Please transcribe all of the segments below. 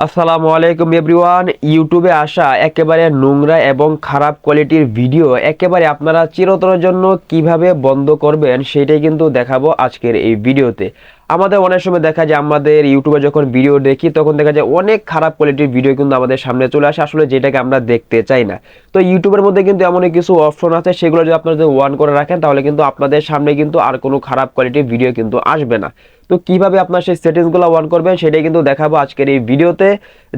আসসালামু আলাইকুম এভরিওয়ান। ইউটিউবে আসা একেবারে নোংরা এবং খারাপ কোয়ালিটির ভিডিও একেবারে আপনারা চিরতরের জন্য কিভাবে বন্ধ করবেন সেটাই কিন্তু দেখাবো আজকের এই ভিডিওতে। আমাদের অনেক সময় দেখা যায় আমাদের ইউটিউবে যখন ভিডিও দেখি তখন দেখা যায় অনেক খারাপ কোয়ালিটির ভিডিও কিন্তু আমাদের সামনে চলে আসে, আসলে যেটাকে আমরা দেখতে চাই না। তো ইউটিউবের মধ্যে কিন্তু এমন কিছু অপশন আছে, সেগুলো যদি আপনারা অন করে রাখেন তাহলে কিন্তু আপনাদের সামনে কিন্তু আর কোনো খারাপ কোয়ালিটির ভিডিও কিন্তু আসবে না। তো কিভাবে আপনার সেই সেটিংসগুলো অন করবেন সেটাই কিন্তু দেখাবো আজকের এই ভিডিওতে।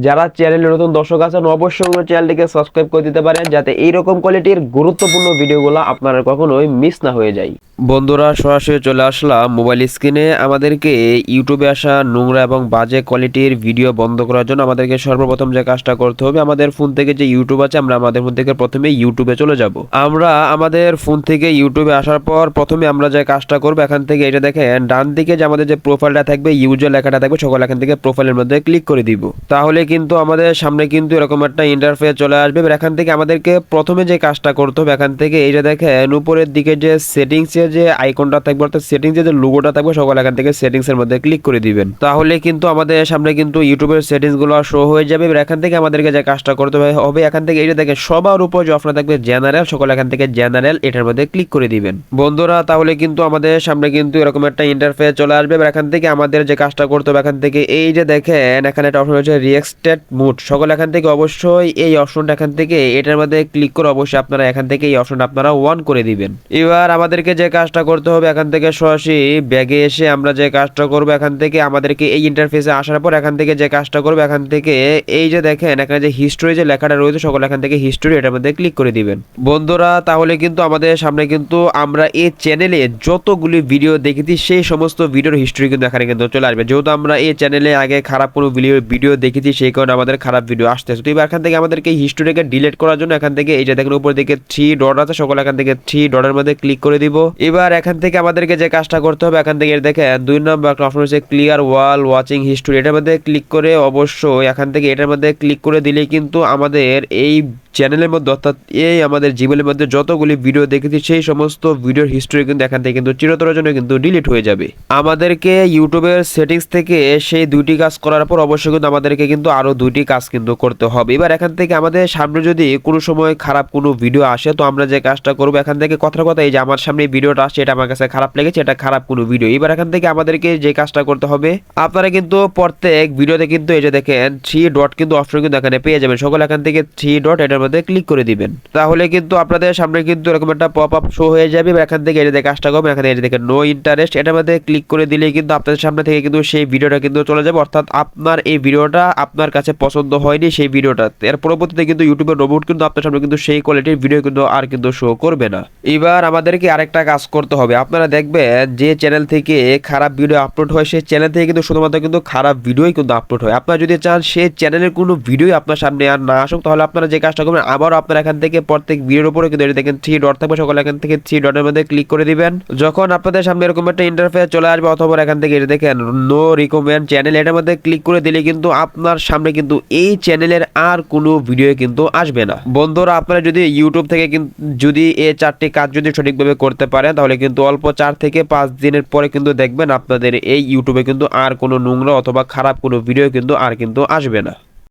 যারা চ্যানেলে নতুন দর্শক আছেন অবশ্যই চ্যানেলটিকে সাবস্ক্রাইব করে দিতে পারেন, যাতে এইরকম কোয়ালিটির গুরুত্বপূর্ণ ভিডিওগুলো আপনারা কখনোই মিস না হয়ে যায়। বন্ধুরা, সরাসরি চলে আসলাম মোবাইল স্ক্রিনে। আমাদেরকে ইউটিউবে আসা নোংরা এবং বাজে কোয়ালিটির ভিডিও বন্ধ করার জন্য আমাদেরকে সর্বপ্রথম যে কাজটা করতে হবে, আমাদের ফোন থেকে যে ইউটিউব আছে আমরা আমাদের ফোন থেকে প্রথমে ইউটিউবে চলে যাব। আমরা আমাদের ফোন থেকে ইউটিউবে আসার পর প্রথমে আমরা যে কাজটা করব, এখান থেকে এটা দেখেন ডান দিকে যে আমাদের যে প্রোফাইলটা থাকবে, ইউজার লেখাটা থাকবে, সকল এখান থেকে প্রোফাইলের মধ্যে ক্লিক করে দিব। তাহলে কিন্তু আমাদের সামনে কিন্তু এরকম একটা ইন্টারফেস চলে আসবে। এখান থেকে আমাদেরকে প্রথমে যে কাজটা করতে হবে, এখান থেকে এইটা দেখেন উপরের দিকে যে সেটিংস যে আইকনটা থাকবে অর্থাৎ সেটিংস যে লোগোটা থাকবে, সকল এখান থেকে সেটিংস এর মধ্যে ক্লিক করে দিবেন। তাহলে কিন্তু আমাদের সামনে কিন্তু ইউটিউবের সেটিংস গুলো শো হয়ে যাবে। এখান থেকে আমাদেরকে যে কাজটা করতে হবে, এখান থেকে এইটা দেখেন সবার উপর যে অপশন থাকবে জেনারেল, সকল এখান থেকে জেনারেল এটার মধ্যে ক্লিক করে দিবেন বন্ধুরা। তাহলে কিন্তু আমাদের সামনে কিন্তু এরকম একটা ইন্টারফেস চলে আসবে। এখান থেকে আমাদের যে কাজটা করতে হবে, এখান থেকে এই যে দেখেন এখানে একটা অপশন হচ্ছে রিয়েক্টেড মুড, সকল এখান থেকে অবশ্যই এই অপশনটা এখান থেকে এটার মধ্যে ক্লিক করে অবশ্যই আপনারা এখান থেকে এই অপশনটা আপনারা অন করে দিবেন। এবার আমাদেরকে যে কাজটা করতে হবে, এখান থেকে সরাসরি ব্যাগে এসে আমরা যে কাজটা করব, এখান থেকে আমাদেরকে এই ইন্টারফেসে আসার পর এখান থেকে যে কাজটা করব, এখান থেকে এই যে দেখেন এখানে যে হিস্টোরি যে লেখাটা রয়েছে, সকল এখান থেকে হিস্টোরি এটার মধ্যে ক্লিক করে দিবেন বন্ধুরা। তাহলে কিন্তু আমাদের সামনে কিন্তু আমরা এই চ্যানেলে যতগুলি ভিডিও দেখেছি সেই সমস্ত ভিডিওর হিস্টোরি কিন্তু এখানে কিন্তু চলে আসবে। যেহেতু আমরা এই চ্যানেলে আগে খারাপ কোনো ভিডিও দেখেছি, সেই কারণে আমাদের খারাপ ভিডিও আসতেছে। তো এবার এখান থেকে আমাদেরকে হিস্টোরিকে ডিলিট করার জন্য এখান থেকে এই যে দেখেন উপর দিকে 3 ডট আছে, সকল এখান থেকে 3 ডটের মধ্যে ক্লিক করে দিব। এবার এখান থেকে আমাদেরকে যে কাজটা করতে হবে, এখান থেকে দেখেন 2 নম্বর একটা অপশন হচ্ছে ক্লিয়ার ওয়াল ওয়াচিং হিস্টোরি, এটার মধ্যে ক্লিক করে অবশ্যই এখান থেকে এটার মধ্যে ক্লিক করে দিলেই কিন্তু আমাদের এই চ্যানেলের মধ্যে অর্থাৎ এই আমাদের জীবনের মধ্যে যতগুলি ভিডিও দেখেছি সেই সমস্ত ভিডিওর হিস্টোরি কিন্তু এখান থেকে কিন্তু চিরতরের জন্য কিন্তু ডিলিট হয়ে যাবে। আমাদেরকে ইউটিউবের সেটিংস থেকে সেই দুইটি কাজ করার পর অবশ্যই কিন্তু আমাদেরকে কিন্তু আরো দুইটি কাজ কিন্তু করতে হবে। এবার এখান থেকে আমাদের সামনে যদি কোনো সময় খারাপ কোনো ভিডিও আসে, তো আমরা যে কাজটা করবো, এখান থেকে কথার কথা এই যে আমার সামনে ভিডিওটা আসছে, এটা আমার কাছে খারাপ লেগেছে, এটা খারাপ কোনো ভিডিও। এবার এখান থেকে আমাদেরকে যে কাজটা করতে হবে, আপনারা কিন্তু প্রত্যেক ভিডিওতে কিন্তু এই যে দেখেন 3 ডট কিন্তু অপশন কিন্তু এখানে পেয়ে যাবেন, সকল এখান থেকে 3 ডট এটার মধ্যে ক্লিক করে দিবেন। তাহলে কিন্তু আপনাদের সামনে কিন্তু এরকম একটা পপ আপ শো হয়ে যাবে। এখান থেকে এটা দেখে কাজটা করবেন, এখানে এটা দেখে নো ইন্টারেস্ট এটার মধ্যে ক্লিক করে দিলেই কিন্তু আপনাদের সামনে থেকে কিন্তু সেই ভিডিওটা কিন্তু চলে যাবে, অর্থাৎ আপনার এই ভিডিওটা আপনার কাছে পছন্দ হয়নি সেই ভিডিওটা, এর পরবর্তীতে কিন্তু ইউটিউবের রোবট কিন্তু আপনার সামনে কিন্তু সেই কোয়ালিটির ভিডিও কিন্তু আর কিন্তু শো করবে না। এবার আমাদেরকে আরেকটা কাজ করতে হবে, আপনারা দেখবেন যে চ্যানেল থেকে খারাপ ভিডিও আপলোড হয় সেই চ্যানেল থেকে কিন্তু শুধুমাত্র কিন্তু খারাপ ভিডিওই কিন্তু আপলোড হয়। আপনারা যদি চান সেই চ্যানেলের কোনো ভিডিও আপনার সামনে আর না আসুক, তাহলে আপনারা যে কাজটা করবেন, আবার আপনারা এখান থেকে প্রত্যেক ভিডিওর উপরে কিন্তু এটা দেখেন 3 ডট থাকবে, সকল এখান থেকে 3 ডটের মধ্যে ক্লিক করে দিবেন। যখন আপনাদের সামনে এরকম একটা ইন্টারফেস চলে আসবে, অথবা এখান থেকে এটা দেখেন নো রিকমেন্ড চ্যানেল এটার মধ্যে ক্লিক করে দিলে কিন্তু আপনার সামনে কিন্তু এই চ্যানেলের আর কোনো ভিডিও কিন্তু আসবে না বন্ধুরা। আপনারা যদি ইউটিউব থেকে যদি এই 4টি কাজ যদি সঠিকভাবে করতে পারেন, তাহলে কিন্তু অল্প 4 থেকে 5 দিনের পরে কিন্তু দেখবেন আপনাদের এই ইউটিউবে কিন্তু আর কোনো নোংরা অথবা খারাপ কোনো ভিডিও কিন্তু আর কিন্তু আসবে না।